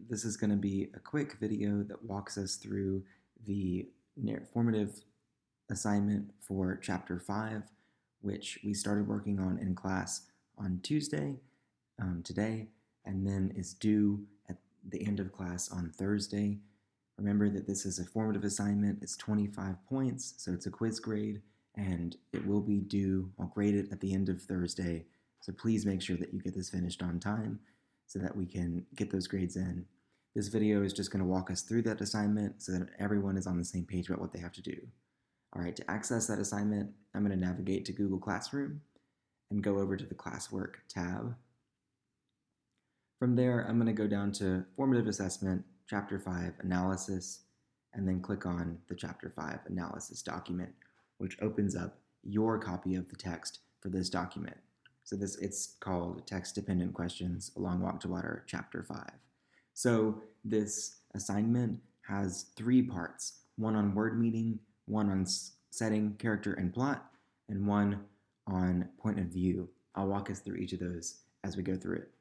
this is going to be a quick video that walks us through the formative assignment for Chapter 5, which we started working on in class on Tuesday, today, and then is due at the end of class on Thursday. Remember that this is a formative assignment. It's 25 points, so it's a quiz grade, and it will be due, I'll grade it at the end of Thursday, so please make sure that you get this finished on time so that we can get those grades in. This video is just going to walk us through that assignment so that everyone is on the same page about what they have to do. All right, to access that assignment, I'm going to navigate to Google Classroom and go over to the Classwork tab. From there, I'm going to go down to Formative Assessment, Chapter 5 Analysis, and then click on the Chapter 5 Analysis document, which opens up your copy of the text for this document. So it's called Text-Dependent Questions, A Long Walk to Water, Chapter 5. So this assignment has 3 parts, one on word meaning, one on setting, character, and plot, and one on point of view. I'll walk us through each of those as we go through it.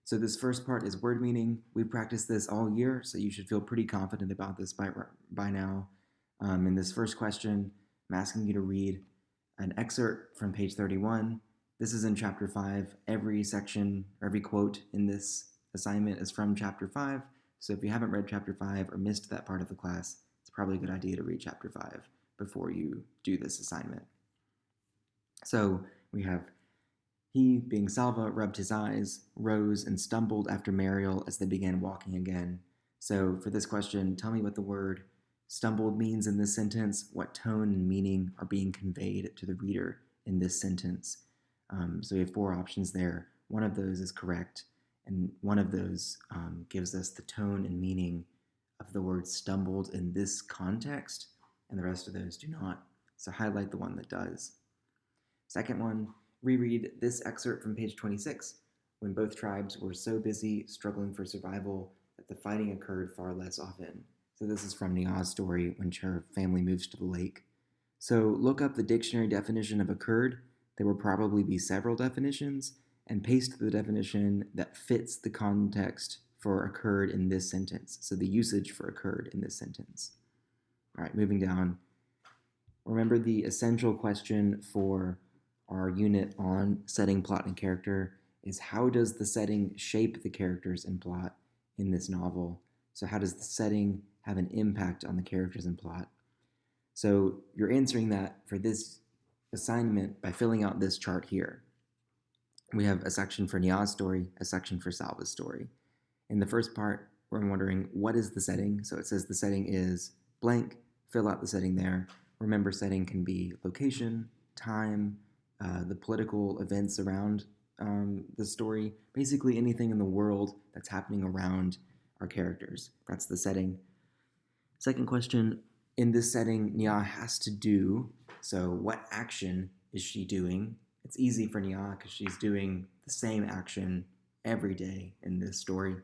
So this first part is word meaning. We practiced this all year, so you should feel pretty confident about this by now. In this first question, I'm asking you to read an excerpt from page 31. This is in Chapter 5. Every section, or every quote in this assignment is from Chapter 5. So if you haven't read Chapter 5 or missed that part of the class, it's probably a good idea to read Chapter 5 before you do this assignment. So we have, he, being Salva, rubbed his eyes, rose, and stumbled after Mariel as they began walking again. So for this question, tell me what the word stumbled means in this sentence, what tone and meaning are being conveyed to the reader in this sentence. So we have 4 options there. One of those is correct, and one of those gives us the tone and meaning of the word stumbled in this context, and the rest of those do not. So highlight the one that does. Second one, reread this excerpt from page 26. When both tribes were so busy struggling for survival that the fighting occurred far less often. So this is from Nia's story when her family moves to the lake. So look up the dictionary definition of occurred. There will probably be several definitions, and paste the definition that fits the context for occurred in this sentence. So the usage for occurred in this sentence. All right, moving down. Remember the essential question for our unit on setting, plot, and character is how does the setting shape the characters and plot in this novel? So how does the setting have an impact on the characters and plot? So you're answering that for this assignment by filling out this chart here. We have a section for Nia's story, a section for Salva's story. In the first part, we're wondering what is the setting? So it says the setting is blank, fill out the setting there. Remember, setting can be location, time, the political events around the story, basically anything in the world that's happening around our characters. That's the setting. Second question, in this setting, Nia has to do, so what action is she doing? It's easy for Nia because she's doing the same action every day in this story.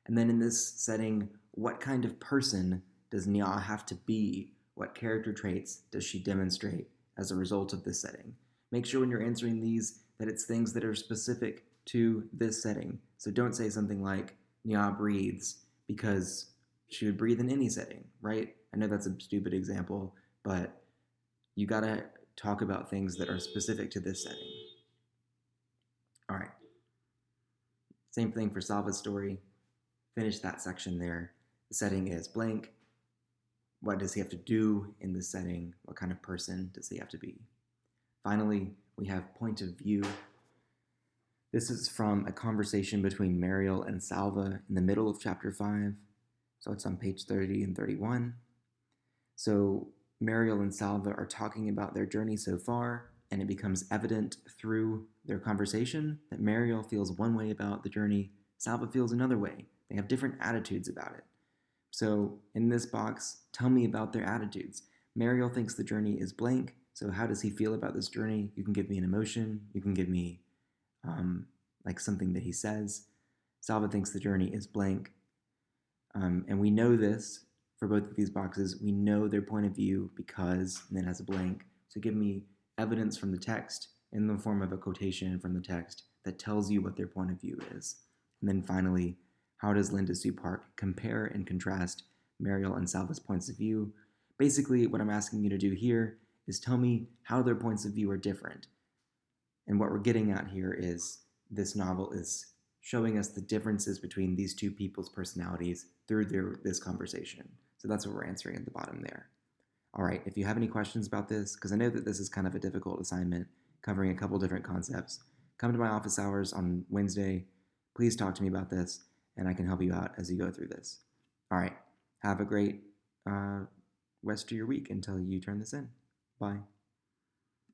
And then in this setting, what kind of person does Nia have to be? What character traits does she demonstrate as a result of this setting? Make sure when you're answering these that it's things that are specific to this setting. So don't say something like, Nia breathes, because she would breathe in any setting, right? I know that's a stupid example, but you gotta talk about things that are specific to this setting. All right. Same thing for Salva's story. Finish that section there. The setting is blank. What does he have to do in this setting? What kind of person does he have to be? Finally, we have point of view. This is from a conversation between Mariel and Salva in the middle of Chapter 5. So it's on page 30 and 31. So Mariel and Salva are talking about their journey so far, and it becomes evident through their conversation that Mariel feels one way about the journey, Salva feels another way. They have different attitudes about it. So in this box, tell me about their attitudes. Mariel thinks the journey is blank, so how does he feel about this journey? You can give me an emotion, you can give me like something that he says. Salva thinks the journey is blank. And we know this for both of these boxes. We know their point of view because, and then it has a blank. So give me evidence from the text in the form of a quotation from the text that tells you what their point of view is. And then finally, how does Linda Sue Park compare and contrast Mariel and Salva's points of view? Basically, what I'm asking you to do here is tell me how their points of view are different. And what we're getting at here is this novel is showing us the differences between these two people's personalities through this conversation. So that's what we're answering at the bottom there. All right, if you have any questions about this, because I know that this is kind of a difficult assignment covering a couple different concepts, come to my office hours on Wednesday. Please talk to me about this, and I can help you out as you go through this. All right, have a great rest of your week until you turn this in. Bye.